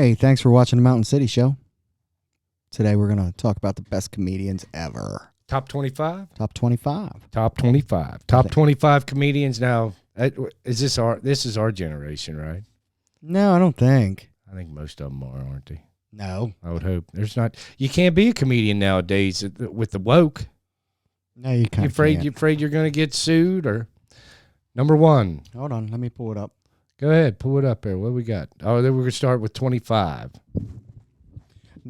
Hey, thanks for watching the Mountain City Show. Today we're going to talk about the best comedians ever. Top 25? Top 25. Top 25. Top 25 comedians. Now, this is our generation, right? No, I don't think. I think most of them are, aren't they? No. I would hope. You can't be a comedian nowadays with the woke. No, you can't. You afraid you're going to get sued? Or number one. Hold on, let me pull it up. Go ahead, pull it up there. What we got? Oh, then we're going to start with 25.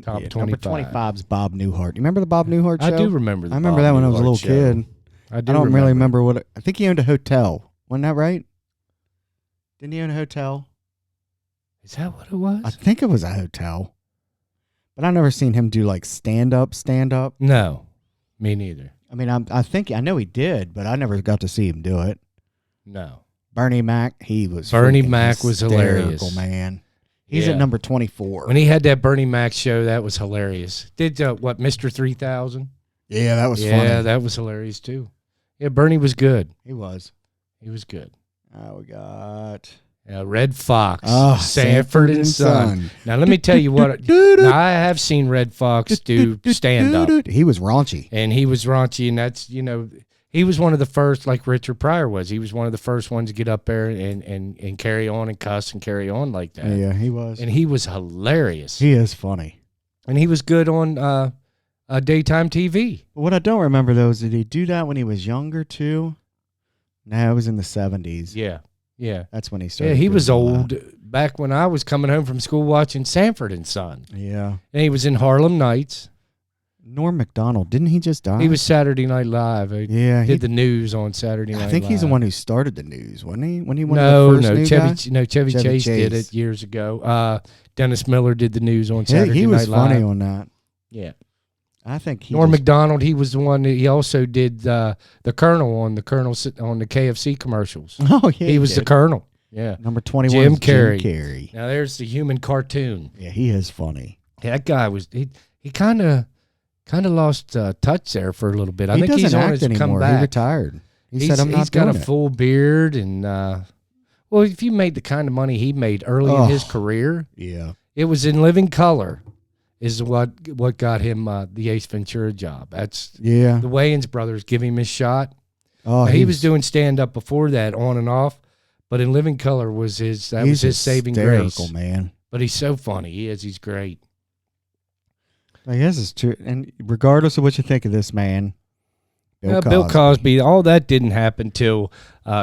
Top 25. Number 25 is Bob Newhart. You remember the Bob Newhart show? I do remember I remember that when I was a little kid. I don't really remember what I think he owned a hotel. Wasn't that right? Didn't he own a hotel? Is that what it was? I think it was a hotel. But I never seen him do like stand up. No, me neither. I mean, I know he did, but I never got to see him do it. No. Bernie Mac, Bernie Mac was hilarious, man. He's at number 24. When he had that Bernie Mac show, that was hilarious. Did Mr. 3000? Yeah, that was funny. Yeah, that was hilarious too. Yeah, Bernie was good. He was good. We got Red Fox, Sanford and Son. Now let me tell you what. Now I have seen Red Fox do stand up. He was raunchy, and that's he was one of the first, like Richard Pryor was. He was one of the first ones to get up there and carry on and cuss and carry on like that. Yeah, he was. And he was hilarious. He is funny. And he was good on daytime TV. What I don't remember, though, is did he do that when he was younger, too? No, it was in the 70s. Yeah. That's when he started. Yeah, he was old back when I was coming home from school watching Sanford and Son. Yeah. And he was in Harlem Nights. Norm Macdonald, didn't he just die? He was Saturday Night Live. He did the news on Saturday Night Live. I think he's the one who started the news, wasn't he? When he went the first news guy? Chevy Chase did it years ago. Dennis Miller did the news on Saturday Night Live. He was funny on that. Yeah. I think Norm Macdonald, he was the one he also did the Colonel on the KFC commercials. Oh, yeah. He was the Colonel. Yeah. Number 21 Jim Carrey. Jim Carrey. Now there's the human cartoon. Yeah, he is funny. Yeah, that guy was he kind of lost touch there for a little bit. I think he's on his comeback. He retired. He said, "I'm not He's got a full beard and well, if you made the kind of money he made early in his career, yeah, it was in Living Color. Is what got him the Ace Ventura job. That's the Wayans brothers give him his shot. Oh, he was doing stand up before that, on and off, but in Living Color was his saving grace. Man. But he's so funny. He's great. I guess it's true. And regardless of what you think of this man, Bill Cosby, all that didn't happen till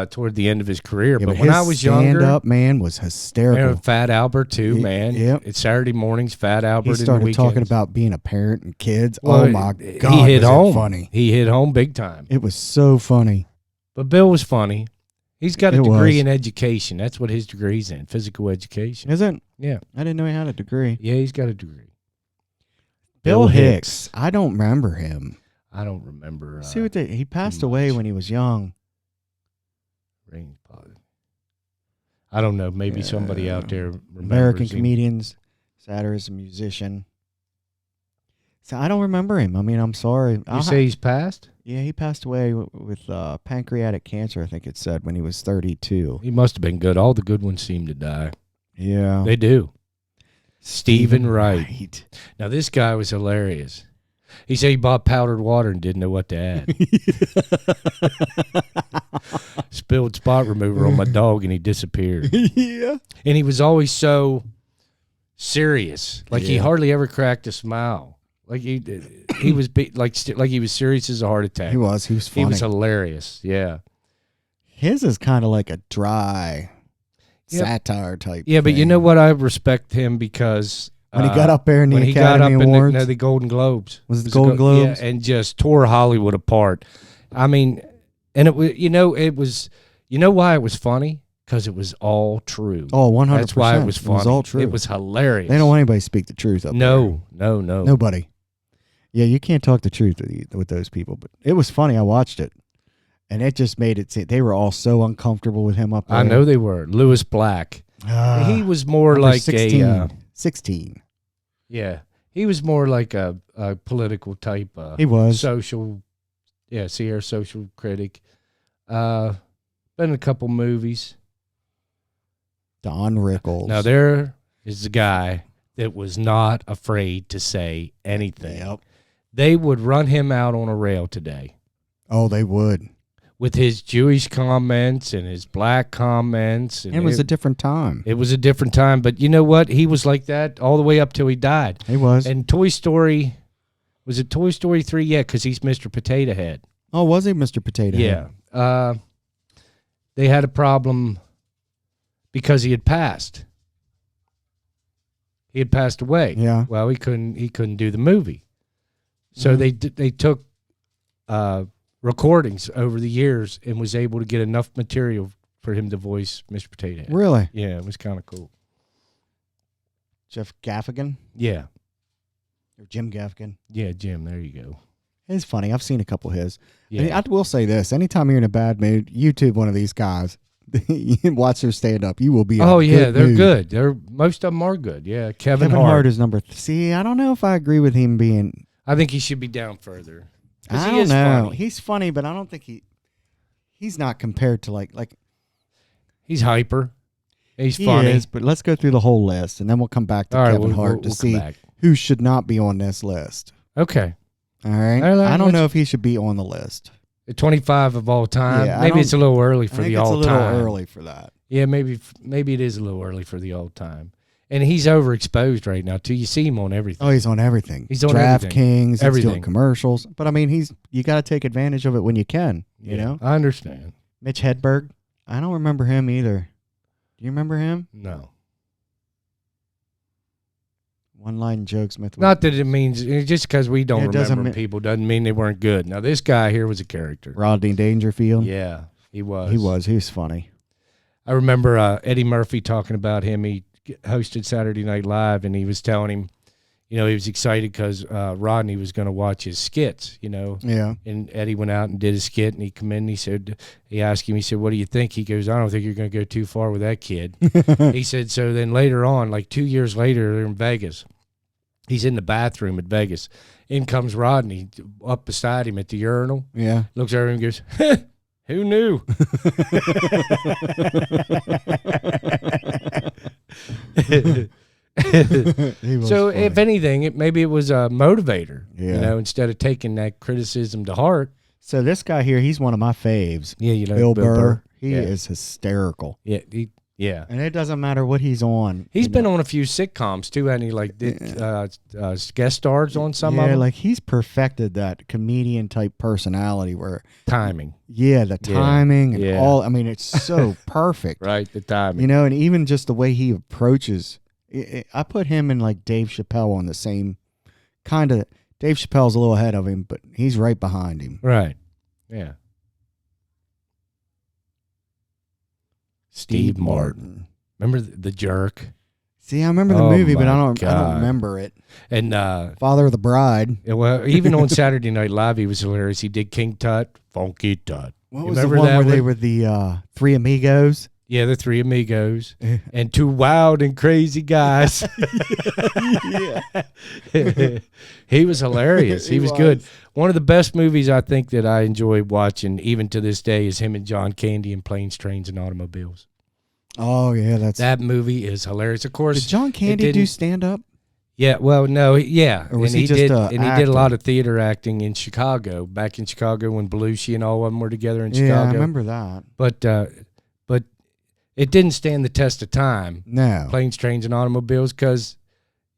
toward the end of his career. But when I was younger, stand-up, man, was hysterical. Fat Albert too, man. Yep. It's Saturday mornings, Fat Albert. He started talking about being a parent and kids. Well, oh my God, he hit home. Funny. He hit home big time. It was so funny. But Bill was funny. He's got a degree in education. That's what his degree's in, physical education. Is it? Yeah. I didn't know he had a degree. Yeah, he's got a degree. Bill Hicks. I don't remember him. I don't remember. See what he passed away when he was young. I don't know. Maybe somebody out there remembers American comedians, satirist, and musician. So I don't remember him. I mean, I'm sorry. You say he's passed? Yeah, he passed away with pancreatic cancer, I think it said, when he was 32. He must have been good. All the good ones seem to die. Yeah. They do. Stephen Wright. Now, this guy was hilarious. He said he bought powdered water and didn't know what to add. Spilled spot remover on my dog and he disappeared. Yeah. And he was always so serious. Like he hardly ever cracked a smile. Like he was like he was serious as a heart attack. He was funny. He was hilarious. Yeah. His is kind of like a dry satire type. Yeah, but thing. you know what? I respect him because when he got up there in the Academy Awards, the Golden Globes. Was it the Golden Globes? Yeah, and just tore Hollywood apart. I mean, and it was, you know why it was funny? Because it was all true. Oh, 100%. That's why it was funny. It was all true. It was hilarious. They don't want anybody to speak the truth up there. No. Nobody. Yeah, you can't talk the truth with those people. But it was funny. I watched it. And it just made it seem they were all so uncomfortable with him up there. I know they were. Lewis Black. He was more like 16. 16. Yeah. He was more like a political type. He was. Social critic. Been in a couple movies. Don Rickles. Now there is the guy that was not afraid to say anything. Yep. They would run him out on a rail today. Oh, they would. With his Jewish comments and his black comments. And it was a different time. It was a different time. But you know what? He was like that all the way up till he died. He was. And Toy Story, was it Toy Story 3? Yeah, because he's Mr. Potato Head. Oh, was he Mr. Potato Head? Yeah. They had a problem because he had passed. He had passed away. Yeah. Well, he couldn't do the movie. So they took recordings over the years and was able to get enough material for him to voice Mr. Potato Head. Really? Yeah, it was kind of cool. Jeff Gaffigan? Yeah. Or Jim Gaffigan? Yeah, Jim, there you go. It's funny. I've seen a couple of his. Yeah. I mean, I will say this. Anytime you're in a bad mood, YouTube one of these guys. You watch their stand-up. You will be in a good they're mood. good. Most of them are good. Yeah, Kevin Hart is number... See, I don't know if I agree with him being... I think he should be down further. I don't know. Funny. He's funny, but I don't think he's not compared to like he's hyper. He's funny. He is, but let's go through the whole list, and then we'll come back to Kevin Hart to see who should not be on this list. Okay. All right. I don't know if he should be on the list. 25 of all time. Yeah, maybe it's a little early for the all time. It's a little early for that. Yeah, maybe it is a little early for the all time. And he's overexposed right now too. You see him on everything. Oh, he's on everything. He's on DraftKings, he's doing commercials. But I mean, you got to take advantage of it when you can. You know. I understand. Mitch Hedberg. I don't remember him either. Do you remember him? No. One-line jokes. Not that it means just because we don't remember people doesn't mean they weren't good. Now this guy here was a character. Rodney Dangerfield. Yeah, he was. He was funny. I remember Eddie Murphy talking about him. He hosted Saturday Night Live, and he was telling him, he was excited because Rodney was going to watch his skits, Yeah. And Eddie went out and did a skit, and he come in, and he asked him, he said, "What do you think?" He goes, "I don't think you're going to go too far with that kid." He said, so then later on, like 2 years later, they're in Vegas. He's in the bathroom at Vegas. In comes Rodney up beside him at the urinal. Yeah. Looks over and goes, "Who knew?" So funny. If anything, maybe it was a motivator, instead of taking that criticism to heart. So this guy here, he's one of my faves. Yeah, Bill Burr. He is hysterical. Yeah, yeah. And it doesn't matter what he's on. He's been on a few sitcoms too, and he did guest stars on some of them. Yeah, like he's perfected that comedian type personality where timing. Yeah, the timing and all. I mean, it's so perfect. Right, the timing. And even just the way he approaches. I put him and like Dave Chappelle on the same kind of. Dave Chappelle's a little ahead of him, but he's right behind him. Right. Yeah. Steve Martin. Remember the Jerk? See, I remember the movie, but I don't remember it. And Father of the Bride. Well, even on Saturday Night Live, he was hilarious. He did King Tut, Funky Tut. What was the one where they were the three amigos? Yeah, the three amigos and two wild and crazy guys. He was hilarious. He was good. One of the best movies I think that I enjoy watching, even to this day, is him and John Candy in Planes, Trains, and Automobiles. Oh yeah, that movie is hilarious. Of course, did John Candy do stand up? Yeah, well, no, yeah, or was he just he did a lot of theater acting in Chicago, back in Chicago when Belushi and all of them were together in Chicago. Yeah, I remember that. But it didn't stand the test of time. No. Planes, Trains, and Automobiles, because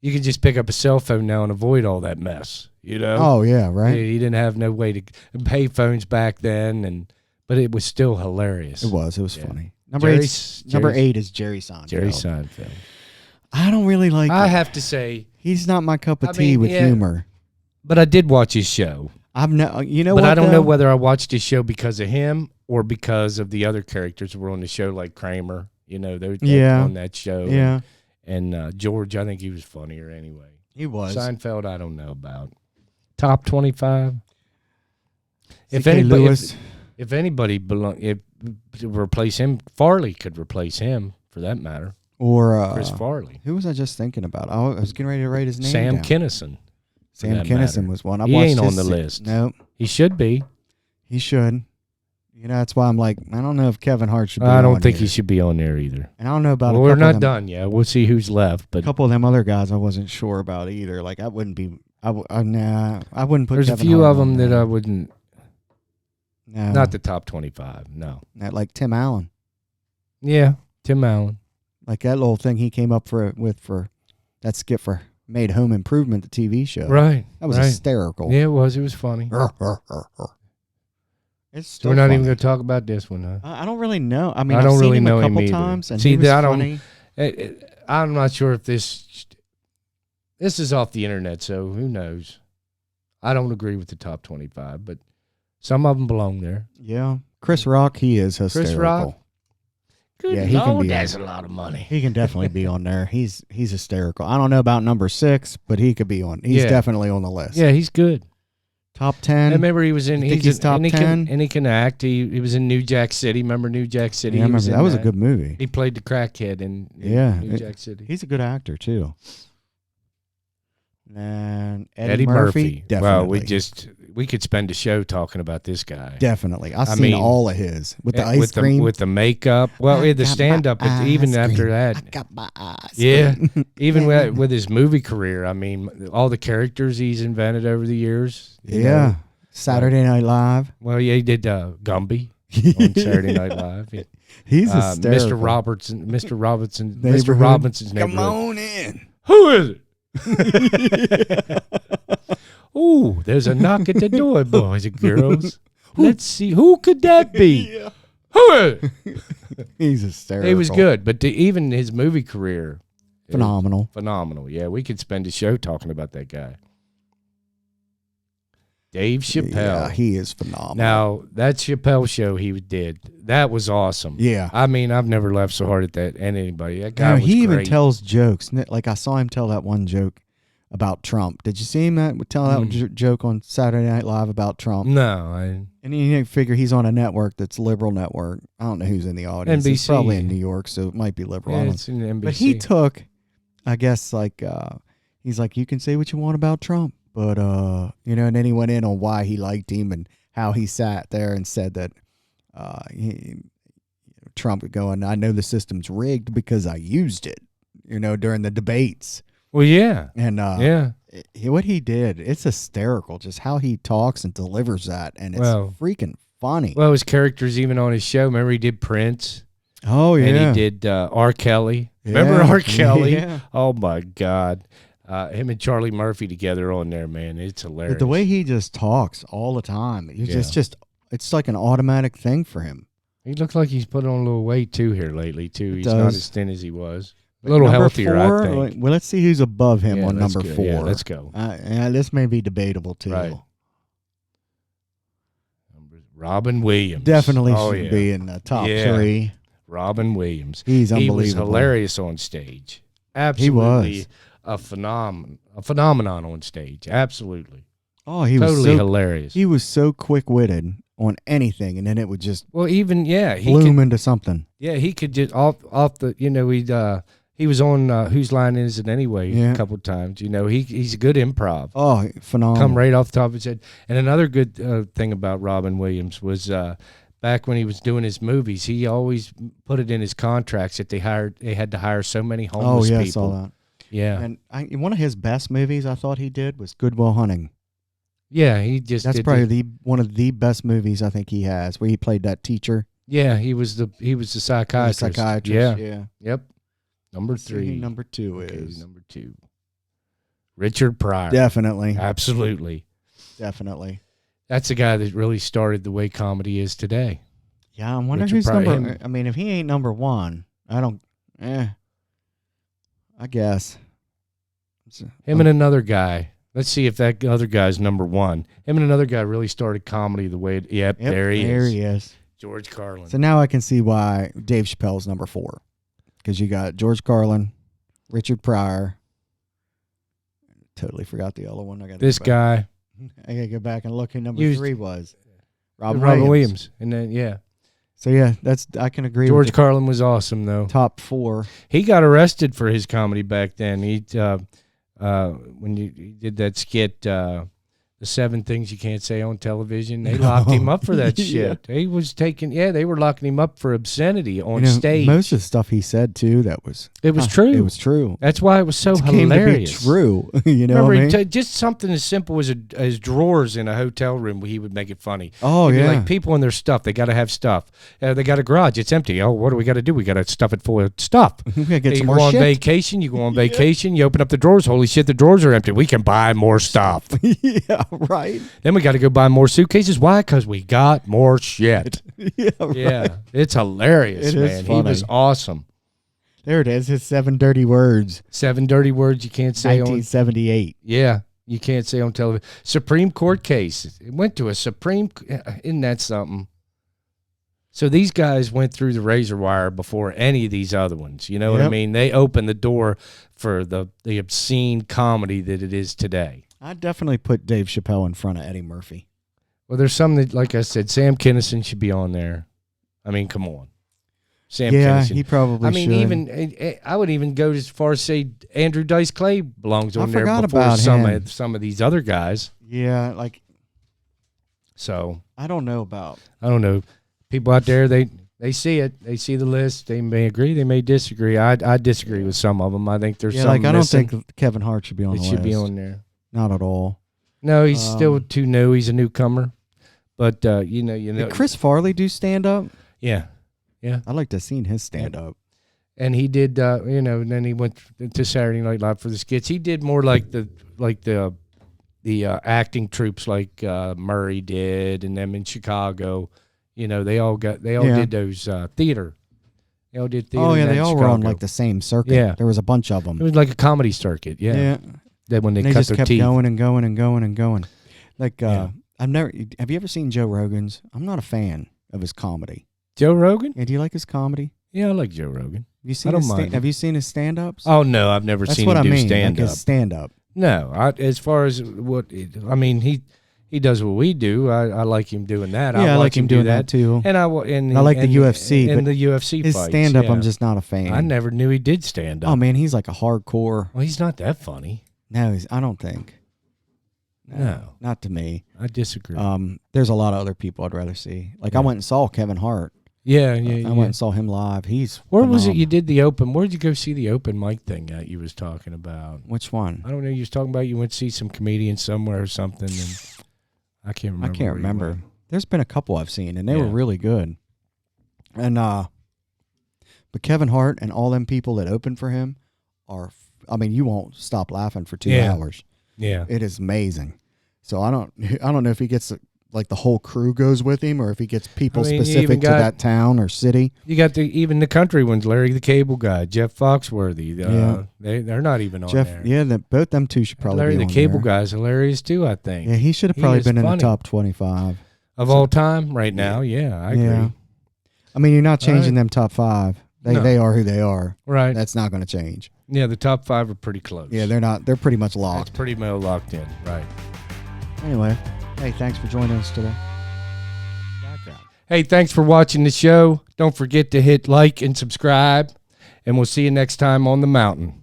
you could just pick up a cell phone now and avoid all that mess, Oh, yeah, right. He didn't have no way to pay phones back then, but it was still hilarious. It was funny. Number eight is Jerry Seinfeld. Jerry Seinfeld. I don't really like I have to say. He's not my cup of tea with humor. But I did watch his show. But I don't know whether I watched his show because of him or because of the other characters who were on the show, like Kramer. They were on that show. Yeah. And George, I think he was funnier anyway. He was. Seinfeld, I don't know about. Top 25. If anybody replace him, Farley could replace him for that matter. Or Chris Farley. Who was I just thinking about? I was getting ready to write his name Sam down. Kinison. Sam Kinison was one. He ain't on the list. No. He should be. He should. You know, that's why I'm like, I don't know if Kevin Hart should be I don't on think here. he should be on there either. And I don't know about we're not done yet. We'll see who's left. But a couple of them other guys I wasn't sure about either. Like, I wouldn't be, nah, I wouldn't put there's Kevin a few Hart of them on that there. I wouldn't. No. Not the top 25, no. Like Tim Allen. Yeah, Tim Allen. Like that little thing he came up for that skit for Made Home Improvement, the TV show. Right. That was hysterical. Yeah, it was. It was funny. It's still We're not funny. even going to talk about this one, huh? I don't really know. I mean, I don't I've seen really him know a him couple either. times, and See, he was I funny. I'm not sure if this is off the internet, so who knows? I don't agree with the top 25, but some of them belong there. Yeah, Chris Rock, he is hysterical. Chris Rock? Good yeah, he can be. That's a lot of money. He can definitely be on there. He's hysterical. I don't know about number 6, but he could be on. He's definitely on the list. Yeah, he's good. Top 10. I remember he was in. He's top 10, and he can act. He was in New Jack City. Remember New Jack City? Yeah, I remember that was a good movie. He played the crackhead in New Jack City. He's a good actor too. And Eddie Murphy, definitely. Well, we could spend a show talking about this guy. Definitely, I've seen all of his with the ice with cream, with the makeup. Well, the stand up, but even after that, I got my eyes. Yeah, even with his movie career, I mean, all the characters he's invented over the years. You know. Saturday Night Live. Well, yeah, he did Gumby on Saturday Night Live. He's hysterical. Mr. Robinson's neighborhood. Come on in. Who is it? Ooh, there's a knock at the door, boys and girls. Let's see, who could that be? Yeah. Who is it? He's hysterical. He was good, but even his movie career, phenomenal. Yeah, we could spend a show talking about that guy. Dave Chappelle. Yeah, he is phenomenal. Now, that Chappelle show he did, that was awesome. Yeah. I mean, I've never laughed so hard at anybody. That guy was he great. even tells jokes. Like, I saw him tell that one joke about Trump. Did you see him tell that joke on Saturday Night Live about Trump? No. And you figure he's on a network that's liberal network. I don't know who's in the audience. NBC. It's probably in New York, so it might be liberal. Yeah, it's in NBC. But he took, I guess, like, he's like, you can say what you want about Trump. But, and then he went in on why he liked him and how he sat there and said that Trump going, I know the system's rigged because I used it, during the debates. Well, yeah. And what he did, it's hysterical, just how he talks and delivers that. And it's freaking funny. Well, his characters even on his show, remember he did Prince? Oh, yeah. And he did R. Kelly. Remember R. Kelly? Yeah. Oh, my God. Him and Charlie Murphy together on there, man. It's hilarious. The way he just talks all the time. It's like an automatic thing for him. He looks like he's put on a little weight, too, here lately, too. He's not as thin as he was. A little healthier, 4, I think. Well, let's see who's above him on number 4. Yeah, let's go. This may be debatable, too. Right. Robin Williams. Definitely should be in the top 3. Robin Williams. He's unbelievable. He was hilarious on stage. Absolutely. He was. A phenomenon on stage. Absolutely. Oh, he totally was so hilarious. He was so quick-witted on anything, and then it would just bloom into something. Yeah, he could just off the he was on Whose Line Is It Anyway a couple of times. He's a good improv. Oh, phenomenal. Come right off the top of his head. And another good thing about Robin Williams was back when he was doing his movies, he always put it in his contracts that they had to hire so many homeless people. I saw that. Yeah. And one of his best movies I thought he did was Good Will Hunting. Yeah, that's probably one of the best movies I think he has, where he played that teacher. Yeah, he was the psychiatrist. Yeah. Yep. Number 3. Number 2 is number 2. Richard Pryor. Definitely. Absolutely. Definitely. That's the guy that really started the way comedy is today. Yeah, I wonder who's number. I mean, if he ain't number 1, I don't. I guess. Him and another guy. Let's see if that other guy's number 1. Him and another guy really started comedy the way. Yep, there he is. There he is. George Carlin. So now I can see why Dave Chappelle's number 4, because you got George Carlin, Richard Pryor. Totally forgot the other one. This guy. I gotta go back and look who number 3 was. Robin Williams. And then So I can agree. George Carlin was awesome though. Top 4. He got arrested for his comedy back then. He when he did that skit, the The 7 Things You Can't Say on Television. They locked him up for that shit. He was they were locking him up for obscenity on stage. Most of the stuff he said too, it was true. It was true. That's why it was so hilarious. True. Remember, what I mean? Just something as simple as drawers in a hotel room. He would make it funny. Oh, He'd be yeah. like, people and their stuff. They got to have stuff. They got a garage. It's empty. Oh, what do we got to do? We got to stuff it full of stuff. We gotta get some You more go on shit. vacation. You go on vacation. You open up the drawers. Holy shit, the drawers are empty. We can buy more stuff. Yeah, right. Then we got to go buy more suitcases. Why? Because we got more shit. Yeah, right. Yeah, it's hilarious, It man. is funny. He was awesome. There it is. His 7 dirty words. 7 dirty words you can't say 1978. Yeah, you can't say on television. Supreme Court case. It went to a Supreme. Isn't that something? So these guys went through the razor wire before any of these other ones. You know what I mean? They opened the door for the obscene comedy that it is today. I'd definitely put Dave Chappelle in front of Eddie Murphy. Well, there's some that, like I said, Sam Kinison should be on there. I mean, come on. Sam Kinison. He probably should. Even I would even go as far as say Andrew Dice Clay belongs on there before about some of these other guys. Yeah, like. So I don't know about. I don't know. People out there, they see it. They see the list. They may agree. They may disagree. I disagree with some of them. I think there's some I don't missing. think Kevin Hart should be on the list. It should be on there. Not at all. No, he's still too new. He's a newcomer. But you know. Did Chris Farley do stand up? Yeah. I'd like to have seen his stand up. And he did, and then he went to Saturday Night Live for the skits. He did more like the acting troops like Murray did, and them in Chicago. You know, they all did those theater. They all did theater. Oh yeah, they all were on Chicago. like the same circuit. Yeah, there was a bunch of them. It was like a comedy circuit. Yeah. That when they cut just their kept teeth. going and going and going and going. Like Have you ever seen Joe Rogan's? I'm not a fan of his comedy. Joe Rogan? Yeah, do you like his comedy? Yeah, I like Joe Rogan. Have you seen his stand-ups? Oh no, I've never seen him do stand-up. Like his stand-up. No, as far as he does what we do. I like him doing that. Yeah, I like him doing that too. And I like the UFC. And the UFC his fights. stand-up, yeah. I'm just not a fan. I never knew he did stand up. Oh man, he's like a hardcore. Well, he's not that funny. No, I don't think. No, not to me. I disagree. There's a lot of other people I'd rather see. Like I went and saw Kevin Hart. Yeah. I went and saw him live. Where was it you did the open? Where'd you go see the open mic thing that you was talking about? Which one? I don't know. You was talking about you went to see some comedian somewhere or something, and I can't remember. I can't remember. There's been a couple I've seen, and they were really good. And but Kevin Hart and all them people that opened for him are. I mean, you won't stop laughing for 2 hours. Yeah, it is amazing. So I don't know if he gets like the whole crew goes with him, or if he gets people specific to that town or city. You got even the country ones, Larry the Cable Guy, Jeff Foxworthy. They're not even on there. Yeah, both them two should probably Larry be the on Cable there. Guy's hilarious too, I think. Yeah, he should have probably been in the top 25 of all time right now. Yeah, I agree. I mean, you're not changing them top 5. They are who they are. Right. That's not going to change. Yeah, the top 5 are pretty close. Yeah, they're not. They're pretty much locked. It's pretty well locked in. Right. Anyway, hey, thanks for joining us today. Hey, thanks for watching the show. Don't forget to hit like and subscribe, and we'll see you next time on the mountain.